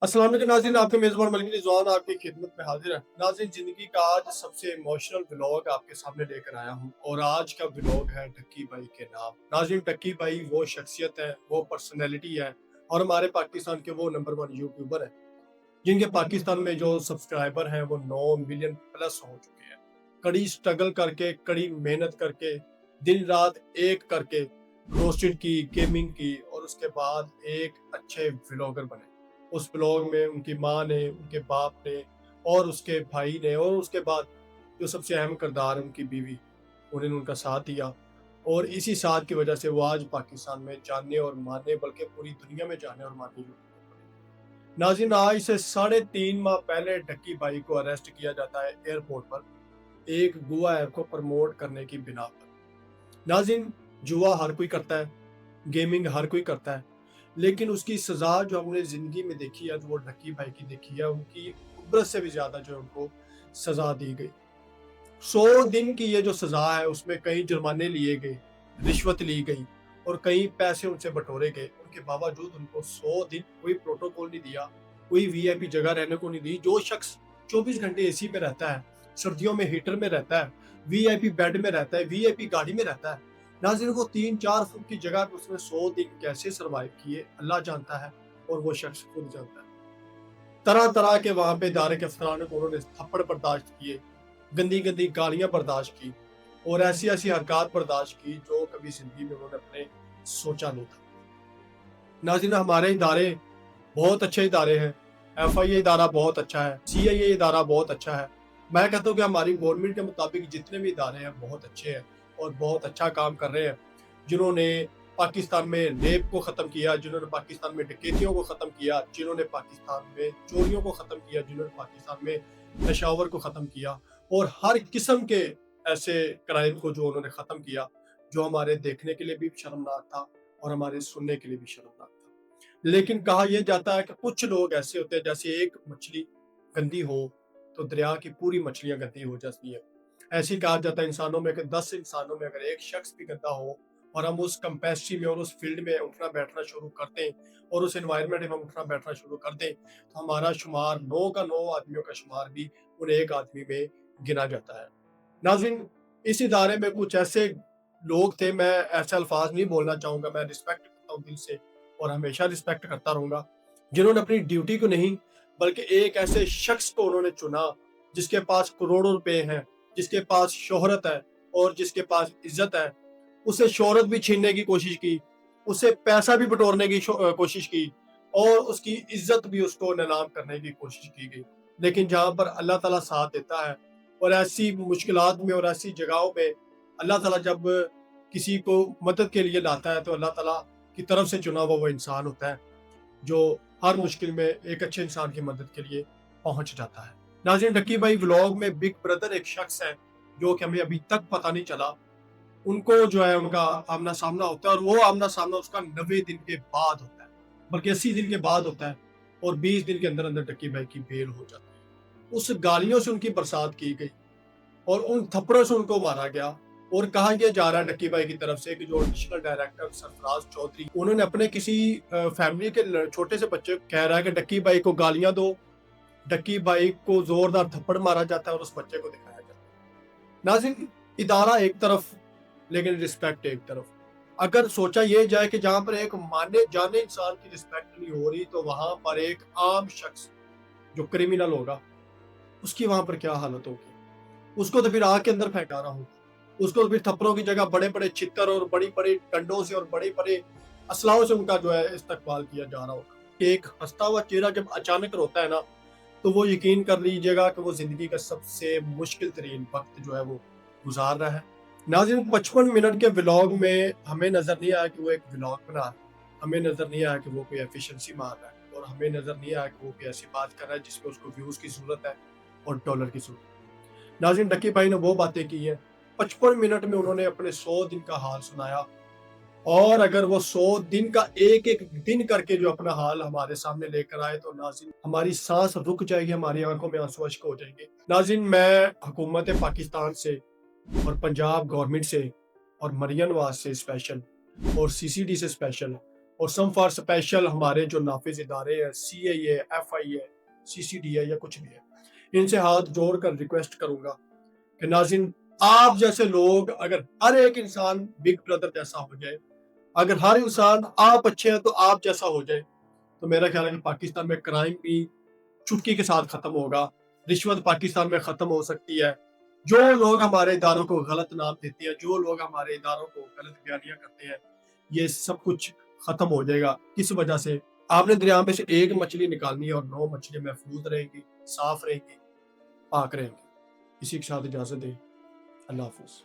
अस्सलाम वालेकुम नाज़रीन, आपके मेज़बान मलिक रिज़वान आपकी खिदमत में हाज़िर है। नाज़रीन, ज़िंदगी का आज सबसे इमोशनल व्लॉग आपके सामने लेकर आया हूँ और आज का व्लॉग है डक्की भाई के नाम। नाज़रीन, डक्की भाई वो शख्सियत है, वो पर्सनैलिटी है और हमारे पाकिस्तान के वो नंबर 1 यूट्यूबर हैं, जिनके पाकिस्तान में जो सब्सक्राइबर हैं वो 9 मिलियन प्लस हो चुके हैं। कड़ी स्ट्रगल करके, कड़ी मेहनत करके, दिन-रात एक करके रोस्टेड की, गेमिंग की और उसके बाद एक अच्छे व्लॉगर बने। उस ब्लॉग में उनकी माँ ने, उनके बाप ने और उसके भाई ने और उसके बाद जो सबसे अहम किरदार है उनकी बीवी, उन्होंने उनका साथ दिया और इसी साथ की वजह से वो आज पाकिस्तान में जाने और माने बल्कि पूरी दुनिया में जाने और माने यूट्यूबर बने। नाज़रीन, आज से 3.5 माह पहले डक्की भाई को अरेस्ट किया जाता है एयरपोर्ट पर एक जुआ ऐप को प्रमोट करने की बिना पर। नाज़रीन, जुआ हर कोई करता है, गेमिंग हर कोई करता है, लेकिन उसकी सज़ा जो हमने ज़िंदगी में देखी है, जो वो डक्की भाई की देखी है, उनकी उम्र से भी ज़्यादा जो है उनको सज़ा दी गई। 100 दिन की ये जो सज़ा है, उसमें कई जुर्माने लिए गए, रिश्वत ली गई और कई पैसे उनसे बटोरे गए। उनके बावजूद उनको 100 दिन कोई प्रोटोकॉल नहीं दिया, कोई वीआईपी जगह रहने को नहीं दी। जो शख्स 24 घंटे एसी में रहता है, सर्दियों में हीटर में रहता है, वीआईपी बेड में रहता है, वीआईपी गाड़ी में रहता है, नाज़रीन वो 3-4 फुट की जगह पे उसने 100 दिन कैसे सर्वाइव किए, अल्लाह जानता है और वो शख्स खुद जानता है। तरह-तरह के वहाँ पे इदारे के अफसरान को उन्होंने थप्पड़ बर्दाश्त किए, गंदी-गंदी गालियाँ बर्दाश्त की और ऐसी-ऐसी हरकत बर्दाश्त की जो कभी ज़िंदगी में उन्होंने अपने सोचा नहीं था। नाज़रीन, हमारे इदारे बहुत अच्छे इदारे हैं, एफआईए इदारा बहुत अच्छा है, सीआईए इदारा बहुत अच्छा है। मैं कहता हूँ कि हमारी गवर्नमेंट के मुताबिक जितने भी इदारे हैं बहुत अच्छे हैं और बहुत अच्छा काम कर रहे हैं। जिन्होंने पाकिस्तान में रेप को ख़त्म किया, जिन्होंने पाकिस्तान में डकैतियों को ख़त्म किया, जिन्होंने पाकिस्तान में चोरियों को ख़त्म किया, जिन्होंने पाकिस्तान में पेशावर को ख़त्म किया और हर किस्म के ऐसे क्राइम को जो उन्होंने ख़त्म किया, जो हमारे देखने के लिए भी शर्मनाक था और हमारे सुनने के लिए भी शर्मनाक था। लेकिन कहा यह जाता है कि कुछ लोग ऐसे होते हैं, जैसे एक मछली गंदी हो तो दरिया की पूरी मछलियां गंदी हो जाती हैं। ऐसे ही कहा जाता है इंसानों में कि 10 इंसानों में अगर एक शख्स भी गंदा हो और हम उस कैपेसिटी में और उस फील्ड में उठना बैठना शुरू कर दें और उस एनवायरनमेंट में हम उठना बैठना शुरू कर दें तो हमारा शुमार 9 का 9 आदमियों का शुमार भी उन एक आदमी में गिना जाता है। नाज़रीन, इस इदारे में कुछ ऐसे लोग थे, मैं ऐसे अल्फाज नहीं बोलना चाहूँगा, मैं रिस्पेक्ट करता हूँ दिल से और हमेशा रिस्पेक्ट करता रहूँगा, जिन्होंने अपनी ड्यूटी को नहीं बल्कि एक ऐसे शख्स को उन्होंने चुना जिसके पास करोड़ों रुपए हैं, जिसके पास शोहरत है और जिसके पास इज़्ज़त है। उसे शोहरत भी छीनने की कोशिश की, उससे पैसा भी बटोरने की कोशिश की और उसकी इज़्ज़त भी उसको नीलाम करने की कोशिश की गई। लेकिन जहाँ पर अल्लाह ताला साथ देता है और ऐसी मुश्किलात में और ऐसी जगहों पे अल्लाह ताला जब किसी को मदद के लिए लाता है तो अल्लाह ताला की तरफ से चुना हुआ वो इंसान होता है जो हर मुश्किल में एक अच्छे इंसान की मदद के लिए पहुंच जाता है। नाज़रीन, डक्की भाई व्लॉग में बिग ब्रदर एक शख्स है जो कि हमें अभी तक पता नहीं चला। उनको जो है उनका आमना-सामना होता है और वो आमना-सामना उसका 90 दिन के बाद होता है, बल्कि 80 दिन के बाद होता है और 20 दिन के अंदर-अंदर डक्की भाई की बेल हो जाती है। उस गालियों से उनकी बरसात की गई और उन थप्पड़ों से उनको मारा गया और कहा यह जा रहा है डक्की भाई की तरफ से कि जो एडिशनल डायरेक्टर सरफराज चौधरी उन्होंने अपने किसी फैमिली के छोटे से बच्चे को कह रहा है कि डक्की भाई को गालियां दो, डक्की भाई को जोरदार थप्पड़ मारा जाता है और उस बच्चे को दिखाया जाता है। नाज़रीन, इदारा एक तरफ लेकिन रिस्पेक्ट एक तरफ। अगर सोचा ये जाए कि जहां पर एक माने जाने इंसान की रिस्पेक्ट नहीं हो रही तो वहां पर एक आम शख्स जो क्रिमिनल होगा उसकी वहां पर क्या हालत होगी। उसको तो फिर आग के अंदर फेंका रहा हूँ, उसको तो फिर थप्पड़ों की जगह बड़े बड़े छितर और बड़ी बड़ी डंडों से और बड़े बड़े असलाहों से उनका जो है इस्तेमाल किया जा रहा होगा। एक हंसता हुआ चेहरा जब अचानक रोता है ना तो वो यकीन कर लीजिएगा कि वो जिंदगी का सबसे मुश्किल तरीन वक्त जो है वो गुजार रहा है। नाज़रीन, 55 मिनट के व्लॉग में हमें नजर नहीं आया कि वो एक व्लॉग बना रहा है, हमें नजर नहीं आया कि वो कोई एफिशिएंसी मार रहा है और हमें नजर नहीं आया कि वो कोई ऐसी बात कर रहा है जिसमें उसको व्यूज की जरूरत है और डॉलर की जरूरत है। नाज़रीन, डक्की भाई ने वो बातें की हैं, 55 मिनट में उन्होंने अपने 100 दिन का हाल सुनाया और अगर वो 100 दिन का एक-एक दिन करके जो अपना हाल हमारे सामने लेकर आए तो नाज़रीन हमारी सांस रुक जाएगी, हमारी आंखों में आंसू अश्क हो जाएंगे। नाज़रीन, मैं हुकूमत पाकिस्तान से और पंजाब गवर्नमेंट से और मरियम नवाज से स्पेशल और सीसीडी से स्पेशल اور سم فار اسپیشل ہمارے جو نافذ ادارے ہیں CIA FIA CCDA یا کچھ بھی ہے، ان سے ہاتھ جوڑ کر ریکویسٹ کروں گا کہ ناظرین آپ جیسے لوگ اگر ہر ایک انسان بگ بردر جیسا ہو جائے، اگر ہر انسان آپ اچھے ہیں تو آپ جیسا ہو جائے، تو میرا خیال ہے کہ پاکستان میں کرائم بھی چٹکی کے ساتھ ختم ہوگا، رشوت پاکستان میں ختم ہو سکتی ہے۔ جو لوگ ہمارے اداروں کو غلط نام دیتے ہیں، جو لوگ ہمارے اداروں کو غلط بیانیاں کرتے ہیں، یہ سب کچھ ختم ہو جائے گا۔ کس وجہ سے؟ آپ نے دریا میں سے ایک مچھلی نکالنی ہے اور 9 مچھلی محفوظ رہیں گی، صاف رہیں گی، پاک رہیں گی۔ اسی کے ساتھ اجازت دیں، اللہ حافظ۔